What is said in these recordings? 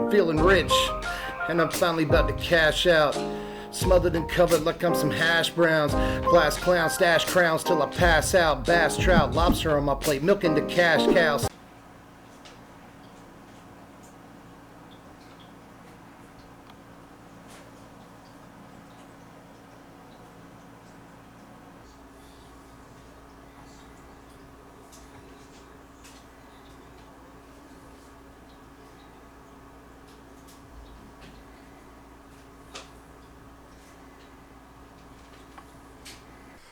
I'm feeling rich, and I'm finally about to cash out. Smothered and covered like I'm some hash browns. Glass clown, stash crowns till I pass out. Bass, trout, lobster on my plate, milking the cash cows.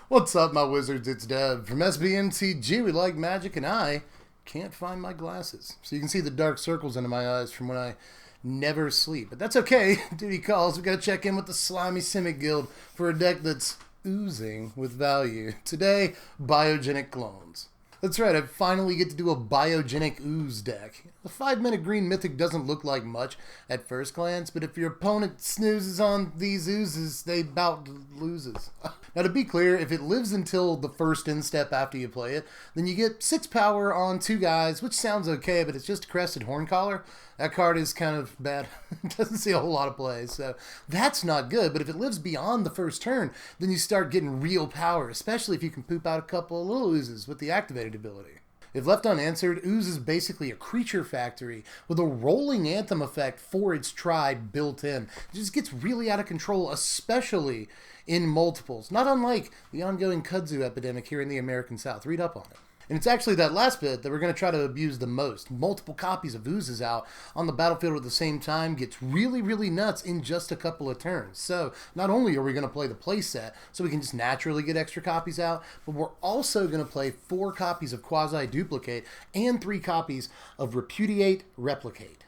What's up, my wizards? It's Dev from Mtg. We like magic, and I can't find my glasses. So you can see the dark circles under my eyes from when I never sleep. But that's okay. Duty calls. We got to check in with the Slimy Simic Guild for a deck that's oozing with value. Today, Biogenic Clones. That's right, I finally get to do a Biogenic Ooze deck. The 5-mana green mythic doesn't look like much at first glance, but if your opponent snoozes on these oozes, they bout loses. Now to be clear, if it lives until the first instep after you play it, then you get 6 power on 2 guys, which sounds okay, but it's just a Crested Horncaller. That card is kind of bad. It doesn't see a whole lot of play, so that's not good. But if it lives beyond the first turn, then you start getting real power, especially if you can poop out a couple of little oozes with the activated ability. If left unanswered, Ooze is basically a creature factory with a rolling anthem effect for its tribe built in. It just gets really out of control, especially in multiples, not unlike the ongoing kudzu epidemic here in the American South. Read up on it. And it's actually that last bit that we're going to try to abuse the most. Multiple copies of Oozes out on the battlefield at the same time gets really, really nuts in just a couple of turns. So not only are we going to play the playset so we can just naturally get extra copies out, but we're also going to play 4 copies of Quasi-Duplicate and 3 copies of Repudiate Replicate.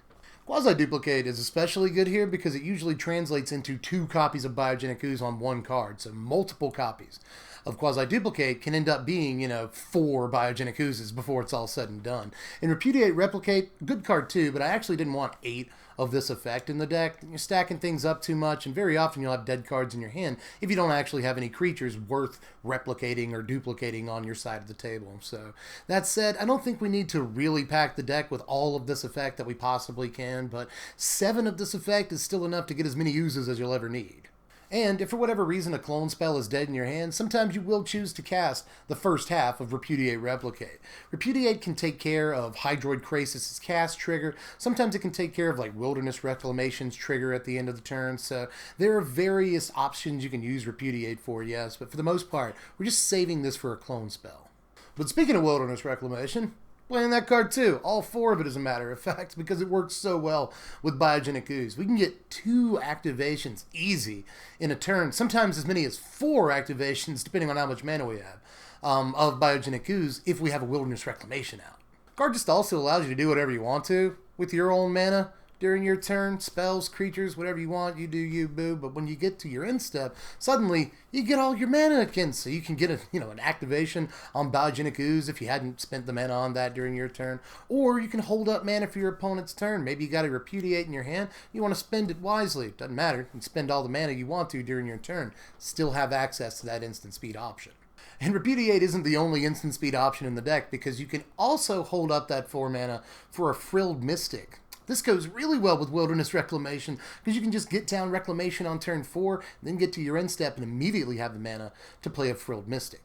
Quasi-Duplicate is especially good here because it usually translates into 2 copies of Biogenic Ooze on 1 card, so multiple copies of Quasi-Duplicate can end up being, 4 Biogenic Oozes before it's all said and done. And Repudiate Replicate, good card too, but I actually didn't want 8 of this effect in the deck. You're stacking things up too much, and very often you'll have dead cards in your hand if you don't actually have any creatures worth replicating or duplicating on your side of the table. So, that said, I don't think we need to really pack the deck with all of this effect that we possibly can, but 7 of this effect is still enough to get as many Oozes as you'll ever need. And if for whatever reason a clone spell is dead in your hand, sometimes you will choose to cast the first half of Repudiate Replicate. Repudiate can take care of Hydroid Krasis' cast trigger. Sometimes it can take care of like Wilderness Reclamation's trigger at the end of the turn. So there are various options you can use Repudiate for, yes, but for the most part, we're just saving this for a clone spell. But speaking of Wilderness Reclamation, playing that card too. All 4 of it, as a matter of fact, because it works so well with Biogenic Ooze. We can get 2 activations easy in a turn, sometimes as many as 4 activations, depending on how much mana we have, of Biogenic Ooze if we have a Wilderness Reclamation out. Card just also allows you to do whatever you want to with your own mana during your turn, spells, creatures, whatever you want, you do you, boo. But when you get to your end step, suddenly you get all your mana again, so you can get an activation on Biogenic Ooze if you hadn't spent the mana on that during your turn, or you can hold up mana for your opponent's turn. Maybe you got to Repudiate in your hand, you want to spend it wisely. Doesn't matter, you can spend all the mana you want to during your turn, still have access to that instant speed option. And Repudiate isn't the only instant speed option in the deck, because you can also hold up that 4 mana for a Frilled Mystic. This goes really well with Wilderness Reclamation because you can just get down Reclamation on turn 4, then get to your end step and immediately have the mana to play a Frilled Mystic.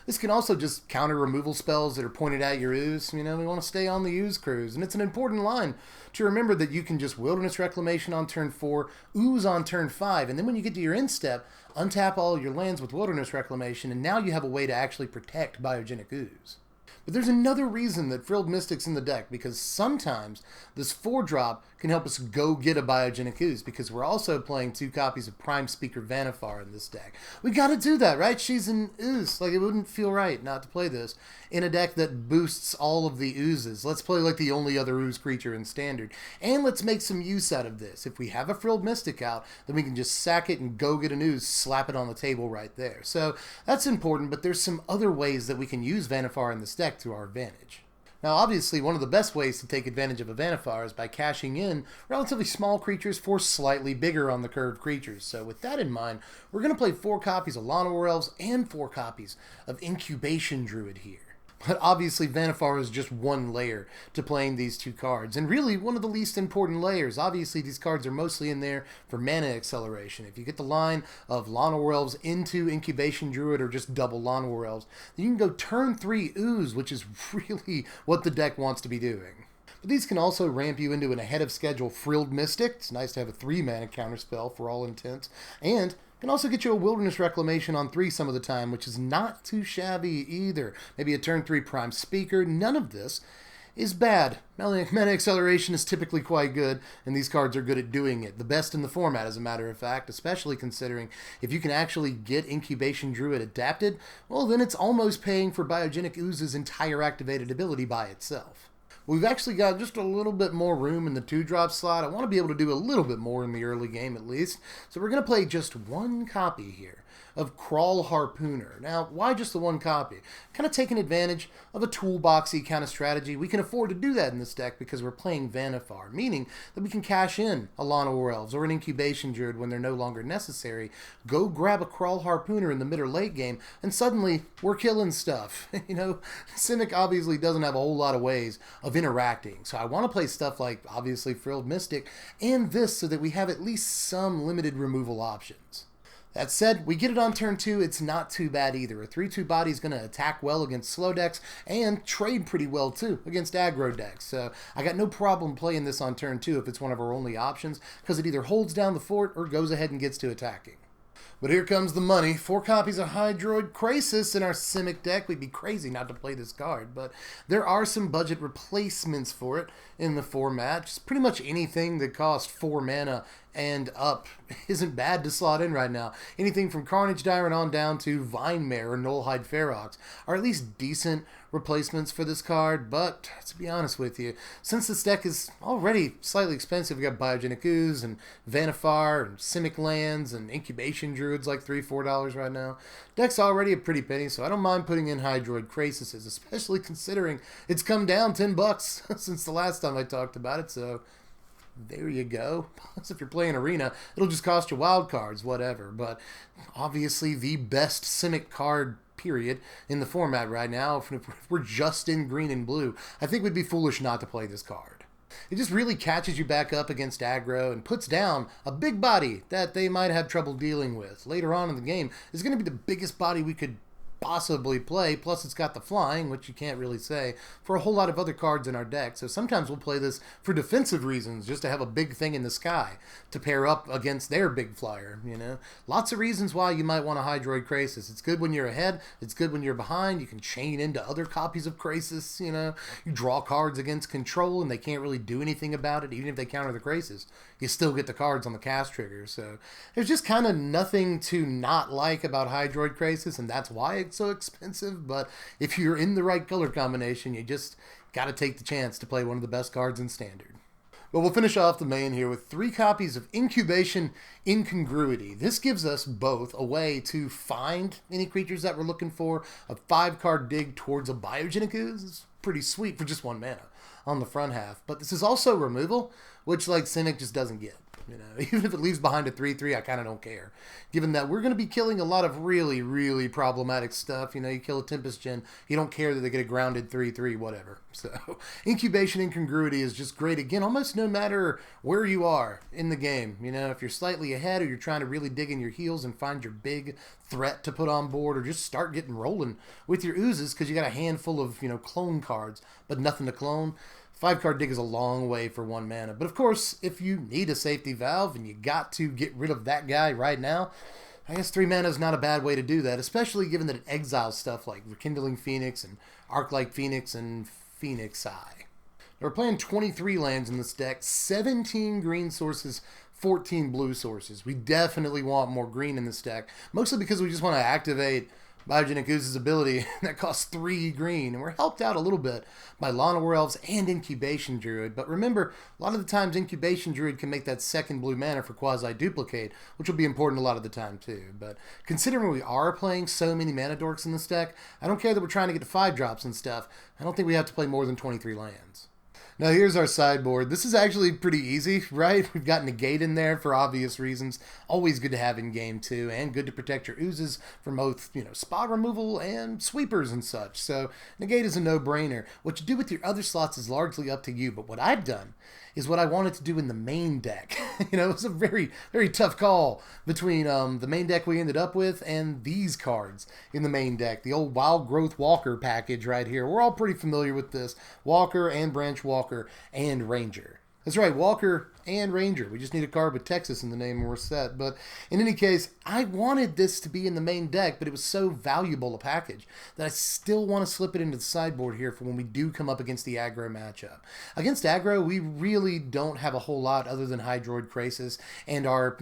This can also just counter removal spells that are pointed at your Ooze. We want to stay on the Ooze cruise. And it's an important line to remember that you can just Wilderness Reclamation on turn 4, Ooze on turn 5, and then when you get to your end step, untap all your lands with Wilderness Reclamation, and now you have a way to actually protect Biogenic Ooze. But there's another reason that Frilled Mystic's in the deck, because sometimes this 4-drop can help us go get a Biogenic Ooze, because we're also playing 2 copies of Prime Speaker Vanifar in this deck. We gotta do that, right? She's an Ooze. Like, it wouldn't feel right not to play this in a deck that boosts all of the Oozes. Let's play like the only other Ooze creature in Standard. And let's make some use out of this. If we have a Frilled Mystic out, then we can just sack it and go get an Ooze, slap it on the table right there. So that's important, but there's some other ways that we can use Vanifar in this deck to our advantage. Now, obviously, one of the best ways to take advantage of a Vanifar is by cashing in relatively small creatures for slightly bigger on the curve creatures. So with that in mind, we're going to play 4 copies of Llanowar Elves and 4 copies of Incubation Druid here. But obviously Vannifar is just one layer to playing these two cards, and really one of the least important layers. Obviously these cards are mostly in there for mana acceleration. If you get the line of Llanowar Elves into Incubation Druid or just double Llanowar Elves, then you can go turn 3 Ooze, which is really what the deck wants to be doing. But these can also ramp you into an ahead of schedule Frilled Mystic. It's nice to have a 3 mana counterspell for all intents, and can also get you a Wilderness Reclamation on 3 some of the time, which is not too shabby either. Maybe a turn 3 Prime Speaker. None of this is bad. Mana acceleration is typically quite good, and these cards are good at doing it. The best in the format, as a matter of fact, especially considering if you can actually get Incubation Druid adapted, well, then it's almost paying for Biogenic Ooze's entire activated ability by itself. We've actually got just a little bit more room in the 2-drop slot. I want to be able to do a little bit more in the early game at least. So we're going to play just one copy here of Crawl Harpooner. Now, why just the one copy? Kind of taking advantage of a toolboxy kind of strategy. We can afford to do that in this deck because we're playing Vannifar, meaning that we can cash in a Llanowar Elves or an Incubation Druid when they're no longer necessary, go grab a Crawl Harpooner in the mid or late game, and suddenly we're killing stuff. You know, Simic obviously doesn't have a whole lot of ways of interacting, so I want to play stuff like, obviously, Frilled Mystic, and this so that we have at least some limited removal options. That said, we get it on turn 2, it's not too bad either. A 3-2 body is going to attack well against slow decks and trade pretty well too against aggro decks. So I got no problem playing this on turn 2 if it's one of our only options, because it either holds down the fort or goes ahead and gets to attacking. But here comes the money. 4 copies of Hydroid Krasis in our Simic deck. We'd be crazy not to play this card, but there are some budget replacements for it in the format. Just pretty much anything that costs 4 mana and up isn't bad to slot in right now. Anything from Carnage Tyrant on down to Vinemare or Nullhide Ferox are at least decent replacements for this card, but to be honest with you, since this deck is already slightly expensive, we got Biogenic Ooze and Vannifar and Simic Lands and Incubation Druids like $3-4 right now. Deck's already a pretty penny, so I don't mind putting in Hydroid Krasis, especially considering it's come down $10 since the last time I talked about it, so there you go. Plus, if you're playing Arena, it'll just cost you wild cards, whatever. But obviously the best Simic card, period, in the format right now. If we're just in green and blue, I think we'd be foolish not to play this card. It just really catches you back up against aggro and puts down a big body that they might have trouble dealing with. Later on in the game, it's going to be the biggest body we could possibly play, plus it's got the flying, which you can't really say for a whole lot of other cards in our deck. So sometimes we'll play this for defensive reasons, just to have a big thing in the sky to pair up against their big flyer, you know. Lots of reasons why you might want a Hydroid Krasis. It's good when you're ahead, it's good when you're behind, you can chain into other copies of Krasis, you know. You draw cards against control and they can't really do anything about it, even if they counter the Krasis. You still get the cards on the cast trigger, so there's just kind of nothing to not like about Hydroid Krasis, and that's why it's so expensive. But if you're in the right color combination, you just got to take the chance to play one of the best cards in Standard. But we'll finish off the main here with 3 copies of Incubation Incongruity. This gives us both a way to find any creatures that we're looking for, a 5-card dig towards a Biogenic Ooze. It's pretty sweet for just 1 mana on the front half. But this is also removal, which like Simic just doesn't get. You know, even if it leaves behind a 3-3, I kind of don't care. Given that we're going to be killing a lot of really, really problematic stuff. You know, you kill a Tempest Gen, you don't care that they get a grounded 3-3, whatever. So, Incubation Incongruity is just great, again, almost no matter where you are in the game. You know, if you're slightly ahead or you're trying to really dig in your heels and find your big threat to put on board, or just start getting rolling with your oozes because you got a handful of, you know, clone cards, but nothing to clone. 5-card dig is a long way for 1 mana. But of course, if you need a safety valve and you got to get rid of that guy right now, I guess 3 mana is not a bad way to do that, especially given that it exiles stuff like Rekindling Phoenix and Arc-like Phoenix and Phoenix Eye. We're playing 23 lands in this deck, 17 green sources, 14 blue sources. We definitely want more green in this deck, mostly because we just want to activate Biogenic Ooze's ability that costs 3 green, and we're helped out a little bit by Llanowar Elves and Incubation Druid. But remember, a lot of the times Incubation Druid can make that 2nd blue mana for quasi-duplicate, which will be important a lot of the time too. But considering we are playing so many mana dorks in this deck, I don't care that we're trying to get to 5-drops and stuff. I don't think we have to play more than 23 lands. Now here's our sideboard. This is actually pretty easy, right? We've got Negate in there for obvious reasons. Always good to have in game too, and good to protect your oozes from both, spot removal and sweepers and such. So Negate is a no-brainer. What you do with your other slots is largely up to you, but what I've done is what I wanted to do in the main deck. It was a very, very tough call between the main deck we ended up with and these cards in the main deck. The old Wild Growth Walker package right here. We're all pretty familiar with this. Walker and Branch Walker and Ranger. That's right, Walker and Ranger. We just need a card with Texas in the name and we're set. But in any case, I wanted this to be in the main deck, but it was so valuable a package that I still want to slip it into the sideboard here for when we do come up against the aggro matchup. Against aggro, we really don't have a whole lot other than Hydroid Krasis and our,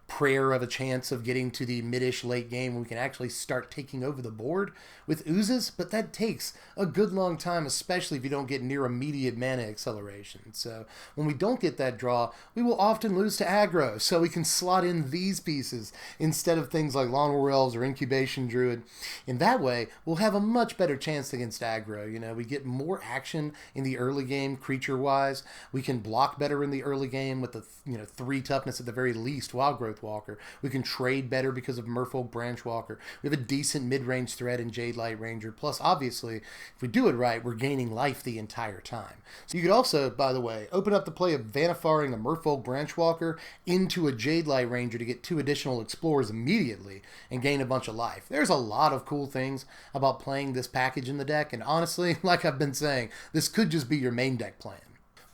prayer of a chance of getting to the mid-ish late game when we can actually start taking over the board with oozes, but that takes a good long time, especially if you don't get near immediate mana acceleration. So when we don't get that draw, we will often lose to aggro, so we can slot in these pieces instead of things like Lawnmower Elves or Incubation Druid. In that way, we'll have a much better chance against aggro. We get more action in the early game creature-wise. We can block better in the early game with the 3 toughness at the very least, Wild Growth Walker. We can trade better because of Merfolk Branch Walker. We have a decent mid-range threat in Jade Light Ranger. Plus, obviously, if we do it right, we're gaining life the entire time. So you could also, by the way, open up the play of Vanifaring a Merfolk Branch Walker into a Jade Light Ranger to get 2 additional Explorers immediately and gain a bunch of life. There's a lot of cool things about playing this package in the deck, and honestly, like I've been saying, this could just be your main deck plan.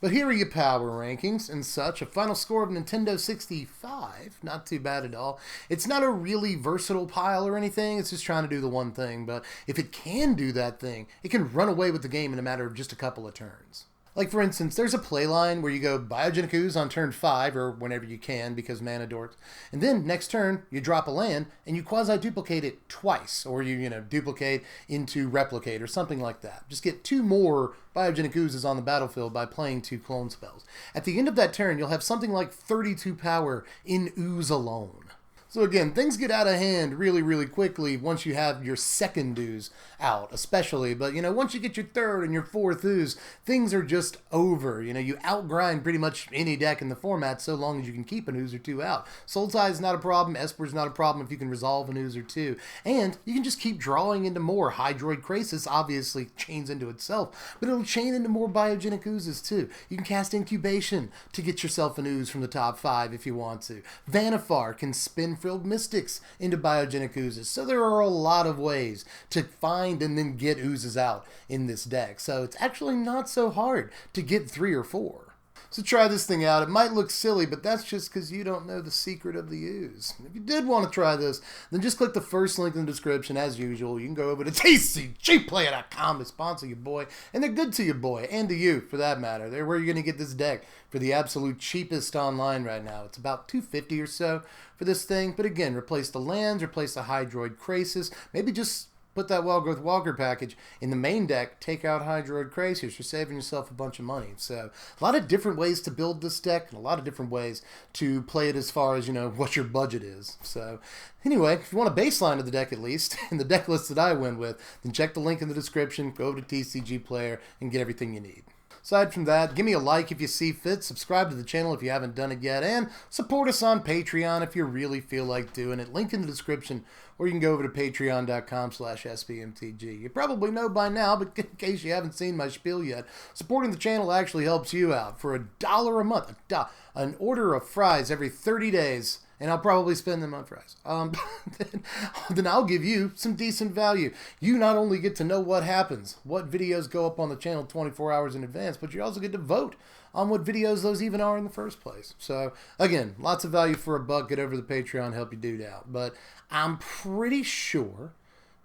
But here are your power rankings and such. A final score of Nintendo 65. Not too bad at all. It's not a really versatile pile or anything. It's just trying to do the one thing. But if it can do that thing, it can run away with the game in a matter of just a couple of turns. Like, for instance, there's a play line where you go Biogenic Ooze on turn 5, or whenever you can, because mana dorks. And then, next turn, you drop a land, and you quasi-duplicate it twice. Or you duplicate into Replicate, or something like that. Just get 2 more Biogenic Oozes on the battlefield by playing 2 clone spells. At the end of that turn, you'll have something like 32 power in Ooze alone. So again, things get out of hand really, really quickly once you have your second ooze out, especially. But, once you get your third and your fourth ooze, things are just over. You outgrind pretty much any deck in the format so long as you can keep an ooze or 2 out. Sultai is not a problem. Esper is not a problem if you can resolve an ooze or 2. And you can just keep drawing into more. Hydroid Krasis obviously chains into itself, but it'll chain into more Biogenic Oozes too. You can cast Incubation to get yourself an ooze from the top 5 if you want to. Vanifar can spin Filled Mystics into Biogenic Oozes. So there are a lot of ways to find and then get oozes out in this deck. So it's actually not so hard to get 3 or 4. So try this thing out. It might look silly, but that's just because you don't know the secret of the ooze. If you did want to try this, then just click the first link in the description as usual. You can go over to tcgplayer.com to sponsor your boy, and they're good to your boy, and to you for that matter. They're where you're going to get this deck for the absolute cheapest online right now. It's about $250 or so for this thing, but again, replace the lands, replace the Hydroid Krasis, maybe just put that Wild Growth Walker package in the main deck, take out Hydroid Krasis. You're saving yourself a bunch of money. So a lot of different ways to build this deck and a lot of different ways to play it as far as, what your budget is. So anyway, if you want a baseline of the deck at least, and the deck list that I went with, then check the link in the description, go over to TCG Player, and get everything you need. Aside from that, give me a like if you see fit, subscribe to the channel if you haven't done it yet, and support us on Patreon if you really feel like doing it. Link in the description, or you can go over to patreon.com/SBMTG. You probably know by now, but in case you haven't seen my spiel yet, supporting the channel actually helps you out. For $1 a month, an order of fries every 30 days, and I'll probably spend them on fries, then I'll give you some decent value. You not only get to know what happens, what videos go up on the channel 24 hours in advance, but you also get to vote on what videos those even are in the first place. So, again, lots of value for $1. Get over to the Patreon, help your dude out. But I'm pretty sure,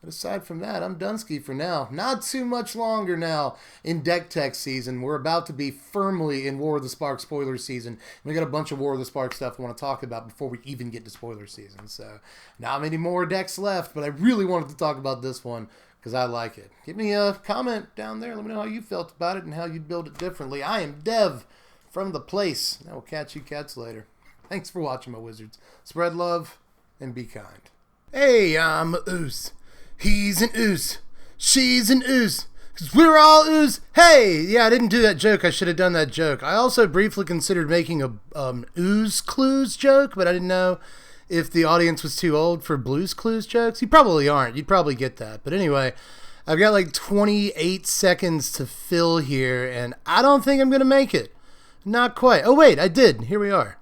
but aside from that, I'm Dunsky for now. Not too much longer now in Deck Tech season. We're about to be firmly in War of the Spark spoiler season. We got a bunch of War of the Spark stuff I want to talk about before we even get to spoiler season. So, not many more decks left, but I really wanted to talk about this one because I like it. Give me a comment down there. Let me know how you felt about it and how you'd build it differently. I am Dev from The Place. I will catch you cats later. Thanks for watching, my wizards. Spread love and be kind. Hey, I'm a Ooze. He's an Ooze. She's an Ooze. Because we're all ooze. Hey! Yeah, I didn't do that joke. I should have done that joke. I also briefly considered making a ooze clues joke, but I didn't know if the audience was too old for Blues Clues jokes. You probably aren't. You'd probably get that. But anyway, I've got like 28 seconds to fill here, and I don't think I'm going to make it. Not quite. Oh, wait, I did. Here we are.